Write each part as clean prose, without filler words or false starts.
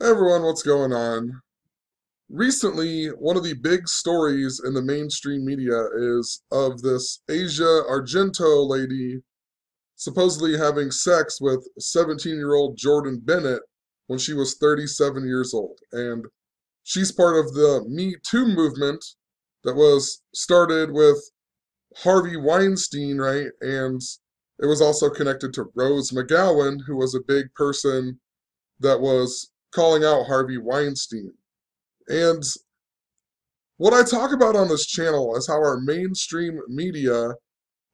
Hey everyone, what's going on? Recently, one of the big stories in the mainstream media is of this Asia Argento lady supposedly having sex with 17-year-old Jordan Bennett when she was 37 years old. And she's part of the Me Too movement that was started with Harvey Weinstein, right? And it was also connected to Rose McGowan, who was a big person that was calling out Harvey Weinstein. And what I talk about on this channel is how our mainstream media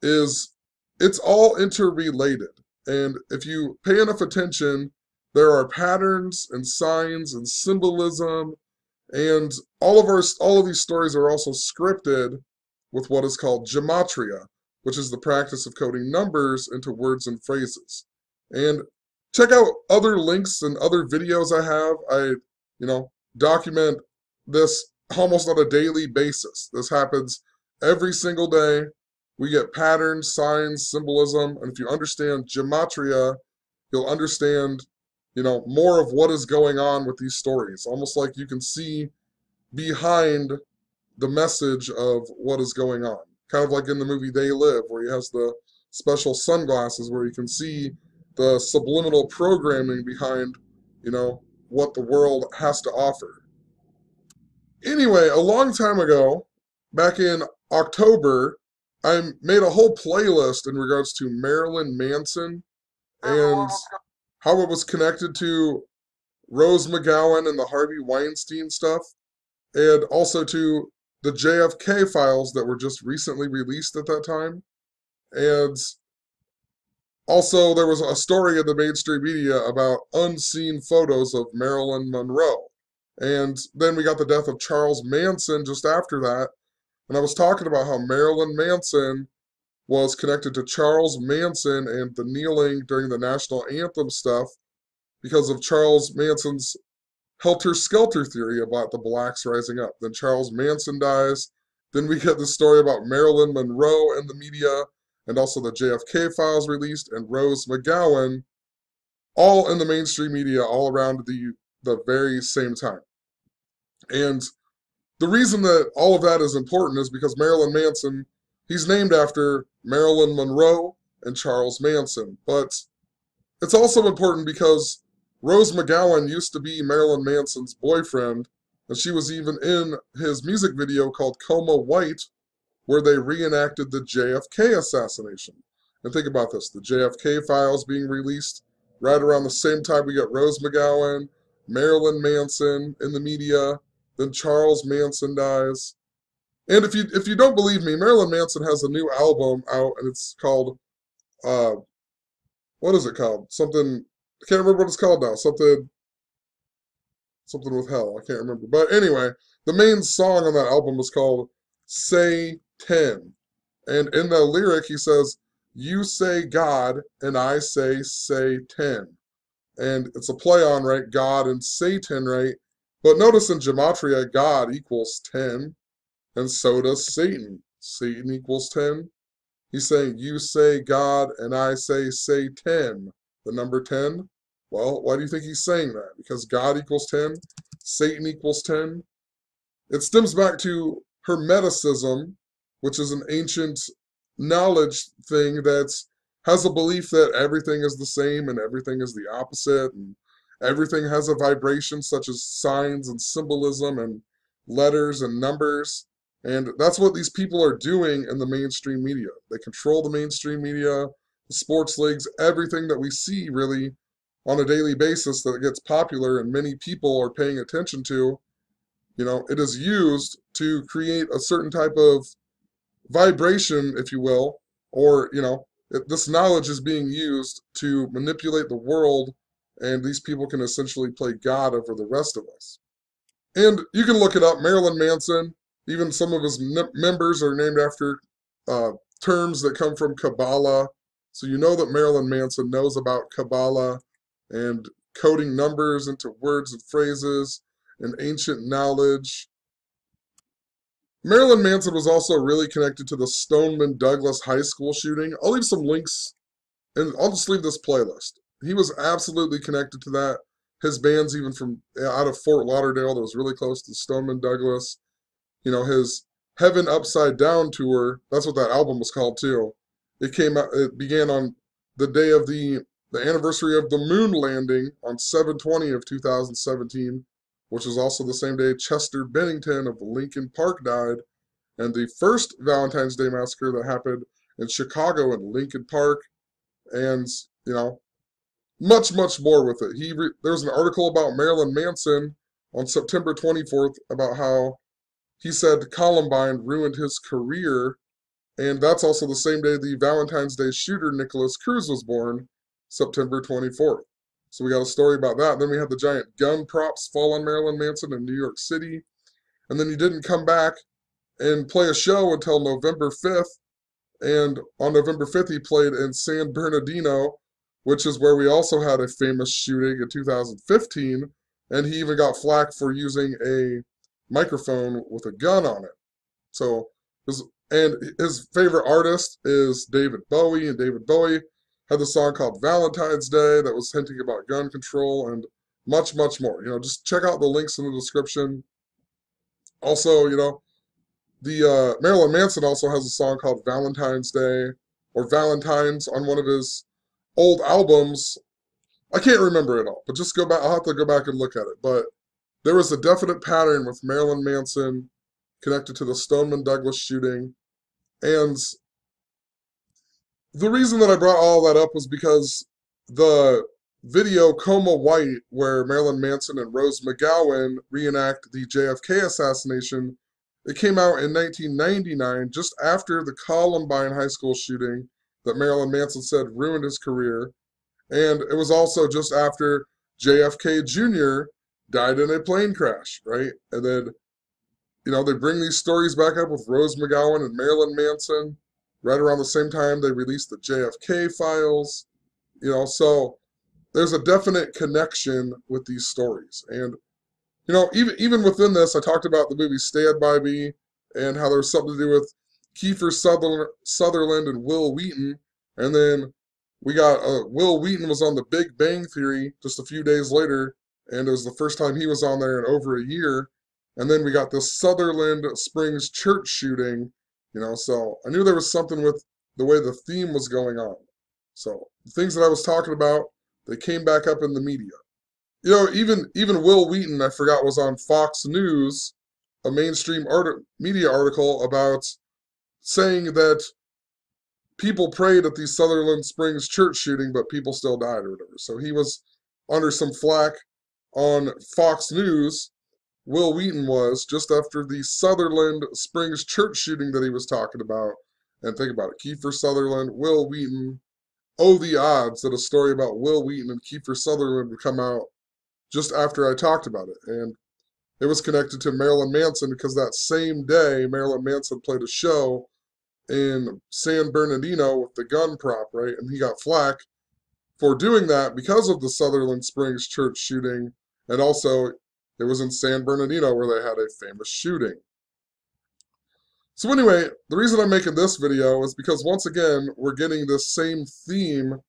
is, it's all interrelated. And if you pay enough attention, there are patterns and signs and symbolism, and all of these stories are also scripted with what is called gematria, which is the practice of coding numbers into words and phrases. And check out other links and other videos I have. Document this almost on a daily basis. This happens every single day. We get patterns, signs, symbolism, and if you understand gematria, you'll understand, more of what is going on with these stories. Almost like you can see behind the message of what is going on. Kind of like in the movie They Live, where he has the special sunglasses where you can see the subliminal programming behind, what the world has to offer. Anyway, a long time ago, back in October, I made a whole playlist in regards to Marilyn Manson and how it was connected to Rose McGowan and the Harvey Weinstein stuff, and also to the JFK files that were just recently released at that time. And also, there was a story in the mainstream media about unseen photos of Marilyn Monroe. And then we got the death of Charles Manson just after that. And I was talking about how Marilyn Manson was connected to Charles Manson and the kneeling during the national anthem stuff because of Charles Manson's helter-skelter theory about the blacks rising up. Then Charles Manson dies. Then we get the story about Marilyn Monroe in the media, and also the JFK files released, and Rose McGowan, all in the mainstream media, all around the very same time. And the reason that all of that is important is because Marilyn Manson, he's named after Marilyn Monroe and Charles Manson. But it's also important because Rose McGowan used to be Marilyn Manson's boyfriend, and she was even in his music video called Coma White, where they reenacted the JFK assassination. And think about this, the JFK files being released right around the same time we get Rose McGowan, Marilyn Manson in the media, then Charles Manson dies. And if you don't believe me, Marilyn Manson has a new album out, and it's called, uh, what is it called? Something, I can't remember what it's called now. Something with hell. I can't remember. But anyway, the main song on that album is called Say 10. And in the lyric, he says, "You say God, and I say 10." And it's a play on, right? God and Satan, right? But notice in Gematria, God equals 10, and so does Satan. Satan equals 10. He's saying, you say God, and I say 10. The number 10. Well, why do you think he's saying that? Because God equals 10, Satan equals 10. It stems back to Hermeticism, which is an ancient knowledge thing that has a belief that everything is the same and everything is the opposite, and everything has a vibration such as signs and symbolism and letters and numbers. And that's what these people are doing in the mainstream media. They control the mainstream media, the sports leagues, everything that we see really on a daily basis that gets popular and many people are paying attention to. It is used to create a certain type of vibration, if you will, or, this knowledge is being used to manipulate the world, and these people can essentially play God over the rest of us. And you can look it up, Marilyn Manson, even some of his members are named after uh, terms that come from Kabbalah. So you know that Marilyn Manson knows about Kabbalah and coding numbers into words and phrases and ancient knowledge. Marilyn Manson was also really connected to the Stoneman Douglas High School shooting. I'll leave some links, and I'll just leave this playlist. He was absolutely connected to that. his bands even from out of Fort Lauderdale that was really close to Stoneman Douglas. His Heaven Upside Down tour. That's what that album was called too. It came out. It began on the day of the anniversary of the moon landing on 7/20 of 2017, which is also the same day Chester Bennington of Linkin Park died, and the first Valentine's Day massacre that happened in Chicago in Linkin Park, and much much more with it. There's an article about Marilyn Manson on September 24th about how he said Columbine ruined his career, and that's also the same day the Valentine's Day shooter Nicholas Cruz was born, September 24th. So we got a story about that. Then we had the giant gun props fall on Marilyn Manson in New York City, and then he didn't come back and play a show until November 5th, and on November 5th he played in San Bernardino, which is where we also had a famous shooting in 2015, and he even got flack for using a microphone with a gun on it. So, his favorite artist is David Bowie, and David Bowie had the song called Valentine's Day that was hinting about gun control and much, much more. Just check out the links in the description. Also, the Marilyn Manson also has a song called Valentine's Day or Valentine's on one of his old albums. I can't remember it all, but just go back. I'll have to go back and look at it. But there was a definite pattern with Marilyn Manson connected to the Stoneman Douglas shooting. And the reason that I brought all that up was because the video Coma White, where Marilyn Manson and Rose McGowan reenact the JFK assassination, it came out in 1999, just after the Columbine high school shooting that Marilyn Manson said ruined his career. And it was also just after JFK Jr. died in a plane crash, right? And then, they bring these stories back up with Rose McGowan and Marilyn Manson right around the same time they released the JFK files. So there's a definite connection with these stories. And, even within this, I talked about the movie Stand By Me and how there's something to do with Kiefer Sutherland and Will Wheaton. And then we got Will Wheaton was on The Big Bang Theory just a few days later, and it was the first time he was on there in over a year. And then we got the Sutherland Springs church shooting, so I knew there was something with the way the theme was going on. So the things that I was talking about, they came back up in the media. Even Will Wheaton, I forgot, was on Fox News, a mainstream media article about saying that people prayed at the Sutherland Springs church shooting, but people still died or whatever. So he was under some flack on Fox News. Will Wheaton was, just after the Sutherland Springs church shooting that he was talking about. And think about it, Kiefer Sutherland, Will Wheaton. Oh, the odds that a story about Will Wheaton and Kiefer Sutherland would come out just after I talked about it. And it was connected to Marilyn Manson because that same day, Marilyn Manson played a show in San Bernardino with the gun prop, right? And he got flack for doing that because of the Sutherland Springs church shooting, and also it was in San Bernardino where they had a famous shooting. So anyway, the reason I'm making this video is because once again, we're getting this same theme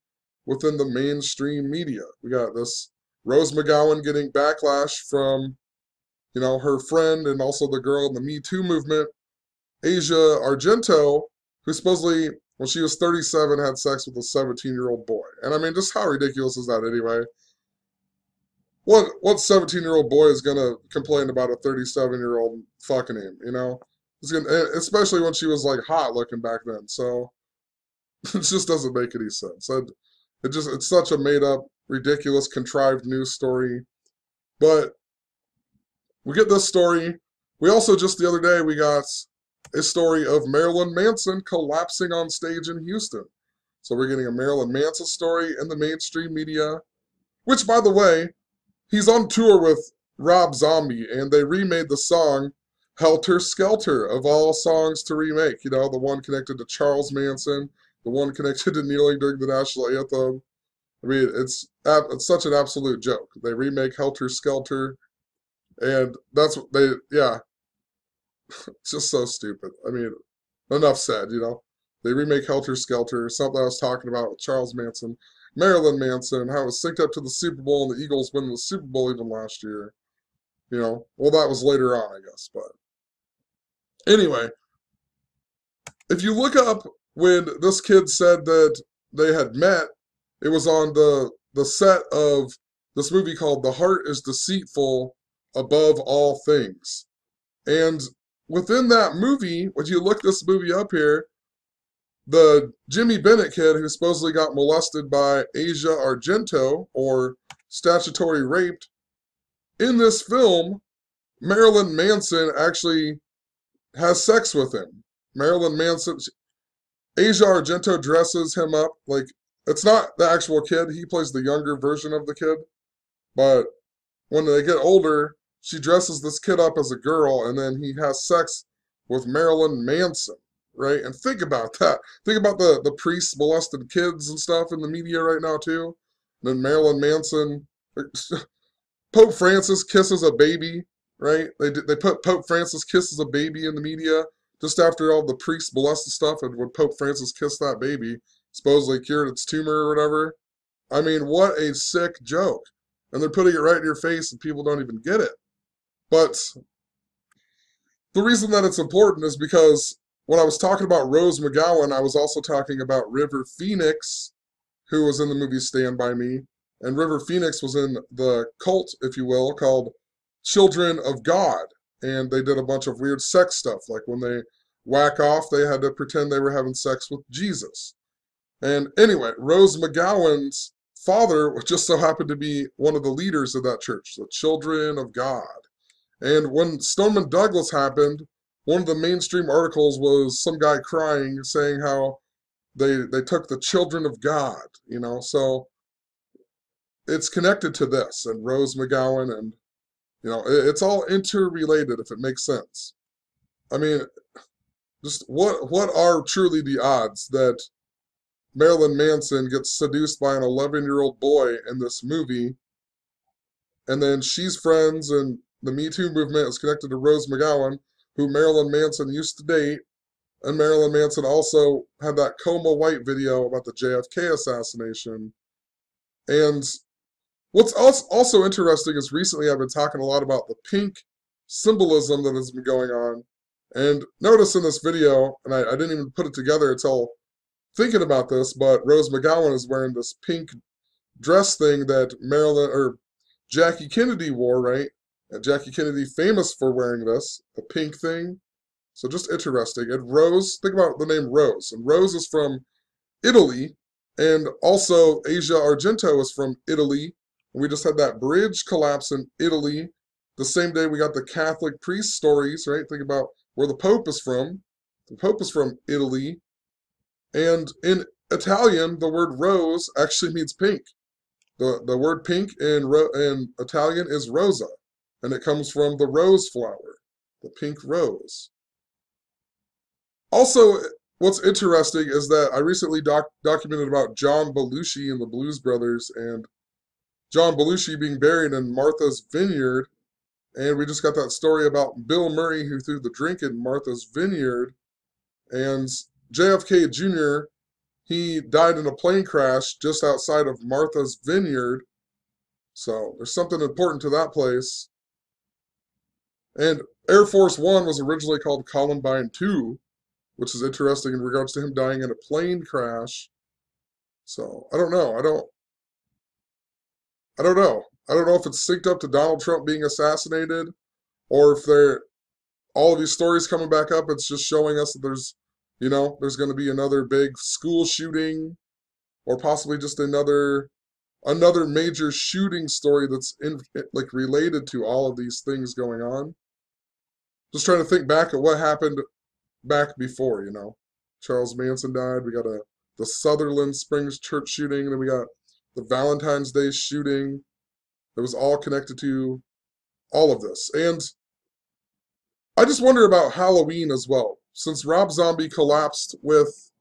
within the mainstream media. We got this Rose McGowan getting backlash from, her friend and also the girl in the Me Too movement, Asia Argento, who supposedly, when she was 37, had sex with a 17-year-old boy. And I mean, just how ridiculous is that anyway? What 17-year-old boy is gonna complain about a 37-year-old fucking him? Especially when she was like hot looking back then. So it just doesn't make any sense. It's such a made up, ridiculous, contrived news story. But we get this story. We also just the other day we got a story of Marilyn Manson collapsing on stage in Houston. So we're getting a Marilyn Manson story in the mainstream media, which, by the way, he's on tour with Rob Zombie, and they remade the song Helter Skelter, of all songs to remake. The one connected to Charles Manson, the one connected to kneeling during the national anthem. I mean, it's such an absolute joke. They remake Helter Skelter, and that's what yeah. It's just so stupid. I mean, enough said, They remake Helter Skelter, something I was talking about with Charles Manson. Marilyn Manson, how it was synced up to the Super Bowl and the Eagles winning the Super Bowl even last year. You know, well, that was later on, I guess. But anyway, if you look up when this kid said that they had met, it was on the set of this movie called The Heart is Deceitful Above All Things. And within that movie, when you look this movie up here, the Jimmy Bennett kid who supposedly got molested by Asia Argento or statutory raped, in this film, Marilyn Manson actually has sex with him. Marilyn Manson, Asia Argento dresses him up like it's not the actual kid. He plays the younger version of the kid. But when they get older, she dresses this kid up as a girl and then he has sex with Marilyn Manson, right? And think about that. Think about the priests molested kids and stuff in the media right now too. And then Marilyn Manson, Pope Francis kisses a baby, right? They put Pope Francis kisses a baby in the media just after all the priest molested stuff, and when Pope Francis kissed that baby, supposedly cured its tumor or whatever. I mean, what a sick joke. And they're putting it right in your face and people don't even get it. But the reason that it's important is because when I was talking about Rose McGowan, I was also talking about River Phoenix, who was in the movie Stand By Me. And River Phoenix was in the cult, if you will, called Children of God. And they did a bunch of weird sex stuff. Like when they whack off, they had to pretend they were having sex with Jesus. And anyway, Rose McGowan's father just so happened to be one of the leaders of that church, the Children of God. And when Stoneman Douglas happened, one of the mainstream articles was some guy crying, saying how they took the Children of God, you know. So it's connected to this and Rose McGowan, and you know, it's all interrelated if it makes sense. I mean, just what are truly the odds that Marilyn Manson gets seduced by an 11-year-old boy in this movie, and then she's friends, and the Me Too movement is connected to Rose McGowan, who Marilyn Manson used to date, and Marilyn Manson also had that Coma White video about the JFK assassination. And what's also interesting is recently I've been talking a lot about the pink symbolism that has been going on. And notice in this video, and I didn't even put it together until thinking about this, but Rose McGowan is wearing this pink dress thing that Marilyn or Jackie Kennedy wore, right? And Jackie Kennedy famous for wearing this, the pink thing. So just interesting. And Rose, think about the name Rose. And Rose is from Italy, and also Asia Argento is from Italy. And we just had that bridge collapse in Italy. The same day we got the Catholic priest stories, right? Think about where the Pope is from. The Pope is from Italy. And in Italian, the word rose actually means pink. The word pink in Italian is rosa, and it comes from the rose flower, the pink rose. Also, what's interesting is that I recently documented about John Belushi and the Blues Brothers, and John Belushi being buried in Martha's Vineyard, and we just got that story about Bill Murray who threw the drink in Martha's Vineyard, and JFK Jr., he died in a plane crash just outside of Martha's Vineyard. So there's something important to that place. And Air Force One was originally called Columbine 2, which is interesting in regards to him dying in a plane crash. So I don't know. I don't know. I don't know if it's synced up to Donald Trump being assassinated, or if they're all of these stories coming back up. It's just showing us that there's going to be another big school shooting, or possibly just another major shooting story that's like related to all of these things going on. Just trying to think back at what happened back before, you know. Charles Manson died. We got the Sutherland Springs church shooting, and then we got the Valentine's Day shooting. That was all connected to all of this. And I just wonder about Halloween as well. Since Rob Zombie collapsed with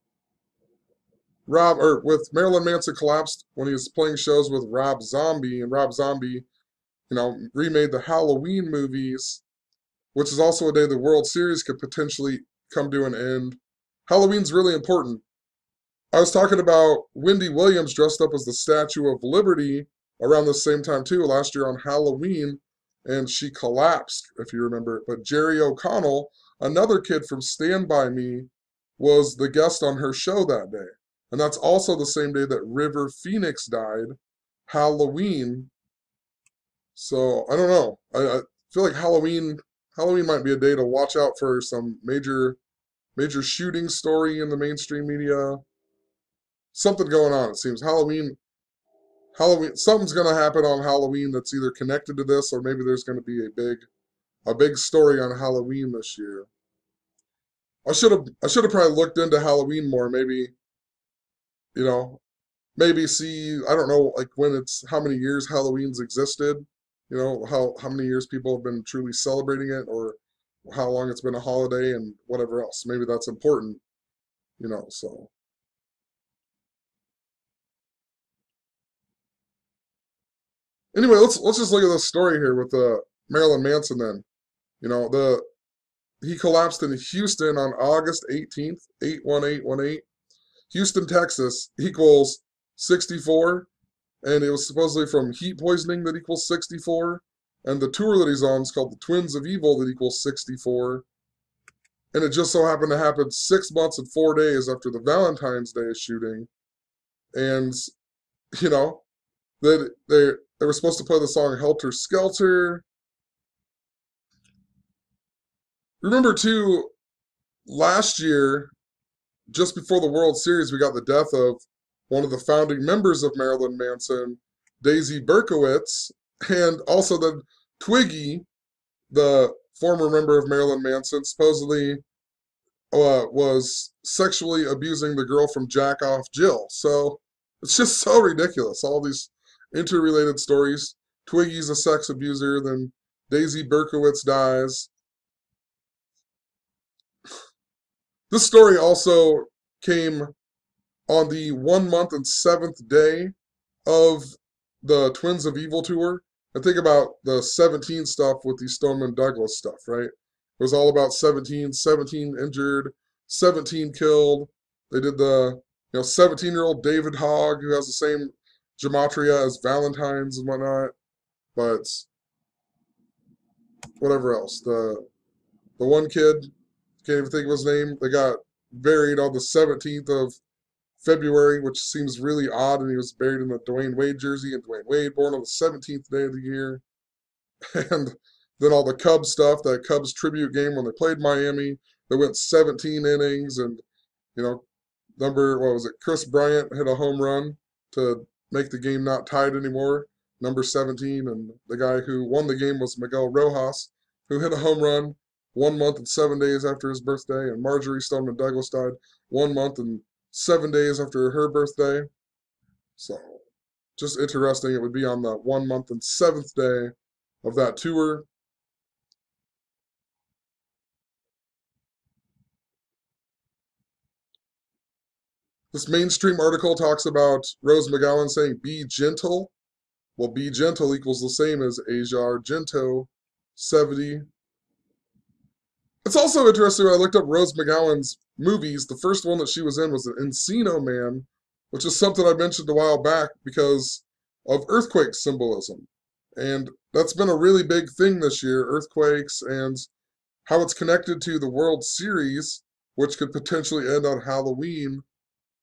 Marilyn Manson collapsed when he was playing shows with Rob Zombie, and Rob Zombie, remade the Halloween movies, which is also a day the World Series could potentially come to an end. Halloween's really important. I was talking about Wendy Williams dressed up as the Statue of Liberty around the same time too, last year on Halloween, and she collapsed, if you remember. But Jerry O'Connell, another kid from Stand By Me, was the guest on her show that day. And that's also the same day that River Phoenix died, Halloween. So I don't know. I feel like Halloween might be a day to watch out for some major shooting story in the mainstream media. Something going on, it seems. Halloween, something's going to happen on Halloween that's either connected to this or maybe there's going to be a big story on Halloween this year. I should have probably looked into Halloween more. Maybe, you know, maybe see, I don't know, like when it's how many years Halloween's existed, how many years people have been truly celebrating it, or how long it's been a holiday and whatever else. Maybe that's important, so anyway, let's just look at this story here with Marilyn Manson then. The he collapsed in Houston on August 18th, 81818. Houston, Texas equals 64, and it was supposedly from heat poisoning that equals 64, and the tour that he's on is called the Twins of Evil that equals 64, and it just so happened to happen 6 months and 4 days after the Valentine's Day shooting, and you know that they were supposed to play the song Helter Skelter. Remember too, last year, just before the World Series, we got the death of one of the founding members of Marilyn Manson, Daisy Berkowitz, and also then Twiggy, the former member of Marilyn Manson, supposedly was sexually abusing the girl from Jack Off Jill. So it's just so ridiculous. All these interrelated stories. Twiggy's a sex abuser, then Daisy Berkowitz dies. This story also came on the 1 month and 7th day of the Twins of Evil tour. And think about the 17 stuff with the Stoneman Douglas stuff, right? It was all about 17 injured, 17 killed. They did the 17-year-old David Hogg, who has the same gematria as Valentine's and whatnot. But whatever else. The one kid, can't even think of his name, they got buried on the 17th of February, which seems really odd, and he was buried in the Dwayne Wade jersey, and Dwayne Wade born on the 17th day of the year. And then all the Cubs stuff, that Cubs tribute game when they played Miami, they went 17 innings, and, what was it, Chris Bryant hit a home run to make the game not tied anymore, number 17, and the guy who won the game was Miguel Rojas, who hit a home run 1 month and 7 days after his birthday, and Marjorie Stoneman Douglas died 1 month and 7 days after her birthday. So, just interesting. It would be on the 1 month and 7th day of that tour. This mainstream article talks about Rose McGowan saying, "Be gentle." Well, "be gentle" equals the same as Asia Argento, 70. It's also interesting when I looked up Rose McGowan's movies. The first one that she was in was Encino Man, which is something I mentioned a while back because of earthquake symbolism. And that's been a really big thing this year, earthquakes and how it's connected to the World Series, which could potentially end on Halloween.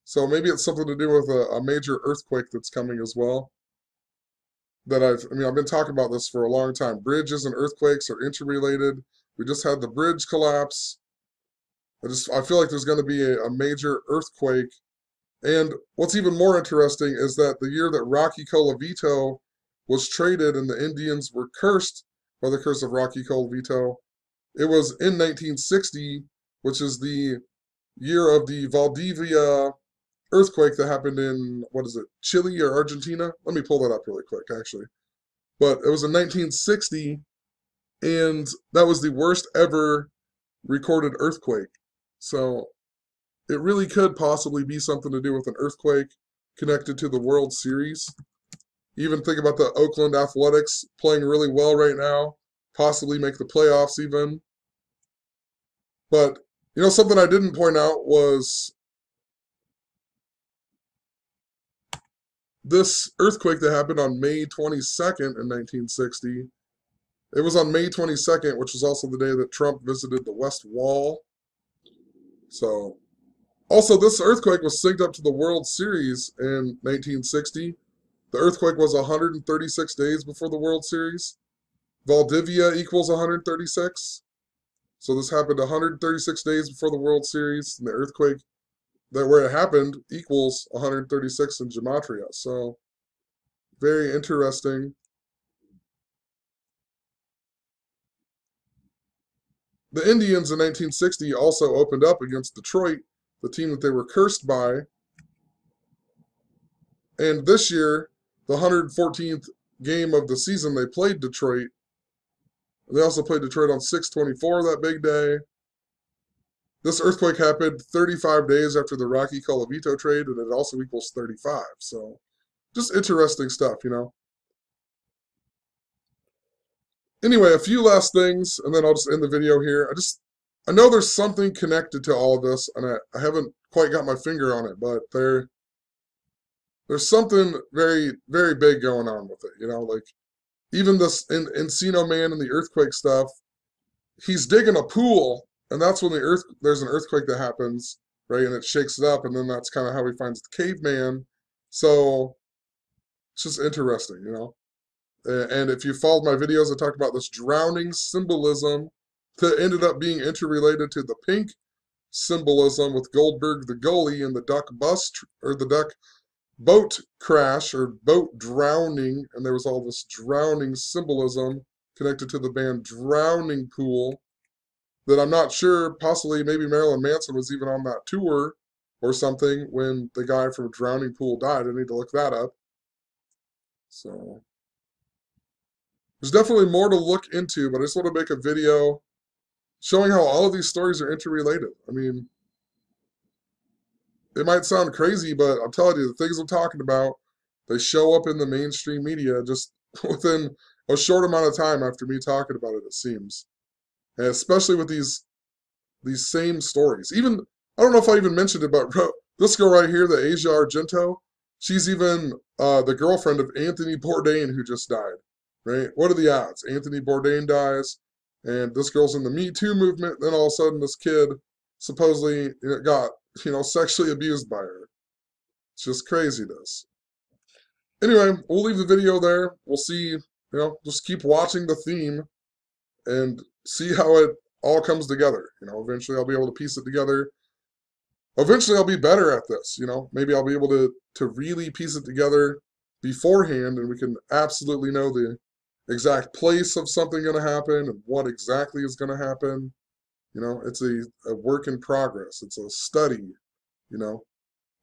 So maybe it's something to do with a major earthquake that's coming as well. I've been talking about this for a long time. Bridges and earthquakes are interrelated. We just had the bridge collapse. I feel like there's going to be a major earthquake. And what's even more interesting is that the year that Rocky Colavito was traded and the Indians were cursed by the curse of Rocky Colavito, it was in 1960, which is the year of the Valdivia earthquake that happened in, what is it, Chile or Argentina? Let me pull that up really quick, actually. But it was in 1960, and that was the worst ever recorded earthquake. So it really could possibly be something to do with an earthquake connected to the World Series. Even think about the Oakland Athletics playing really well right now, possibly make the playoffs even. But, something I didn't point out was this earthquake that happened on May 22nd in 1960, it was on May 22nd, which was also the day that Trump visited the West Wall. So, also, this earthquake was synced up to the World Series in 1960. The earthquake was 136 days before the World Series. Valdivia equals 136. So this happened 136 days before the World Series, and the earthquake that where it happened equals 136 in gematria. So very interesting. The Indians in 1960 also opened up against Detroit, the team that they were cursed by. And this year, the 114th game of the season, they played Detroit. They also played Detroit on 6/24 that big day. This earthquake happened 35 days after the Rocky Colavito trade, and it also equals 35. So just interesting stuff, you know. Anyway, a few last things, and then I'll just end the video here. I know there's something connected to all of this, and I haven't quite got my finger on it, but there's something very, very big going on with it, you know, like even this Encino Man and the earthquake stuff, he's digging a pool, and that's when there's an earthquake that happens, right? And it shakes it up, and then that's kind of how he finds the caveman. So it's just interesting, you know. And if you followed my videos, I talked about this drowning symbolism that ended up being interrelated to the pink symbolism with Goldberg the goalie and the duck or the duck boat crash or boat drowning, and there was all this drowning symbolism connected to the band Drowning Pool that I'm not sure, possibly maybe Marilyn Manson was even on that tour or something when the guy from Drowning Pool died. I need to look that up. So there's definitely more to look into, but I just want to make a video showing how all of these stories are interrelated. I mean, it might sound crazy, but I'm telling you, the things I'm talking about, they show up in the mainstream media just within a short amount of time after me talking about it seems. And especially with these same stories. Even, I don't know if I even mentioned it, but this girl right here, the Asia Argento, she's even the girlfriend of Anthony Bourdain who just died, right? What are the odds? Anthony Bourdain dies, and this girl's in the Me Too movement, then all of a sudden this kid supposedly got, sexually abused by her. It's just craziness. Anyway, we'll leave the video there. We'll see, just keep watching the theme and see how it all comes together. Eventually I'll be able to piece it together. Eventually I'll be better at this, Maybe I'll be able to really piece it together beforehand, and we can absolutely know the exact place of something going to happen and what exactly is going to happen. It's a work in progress. It's a study,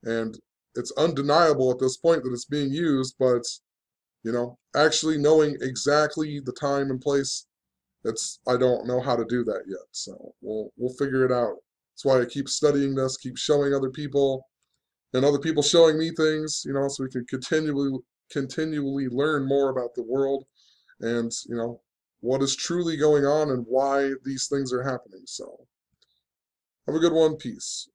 and it's undeniable at this point that it's being used, but, actually knowing exactly the time and place, I don't know how to do that yet. So we'll figure it out. That's why I keep studying this, keep showing other people, and other people showing me things, so we can continually learn more about the world and, what is truly going on and why these things are happening. So have a good one. Peace.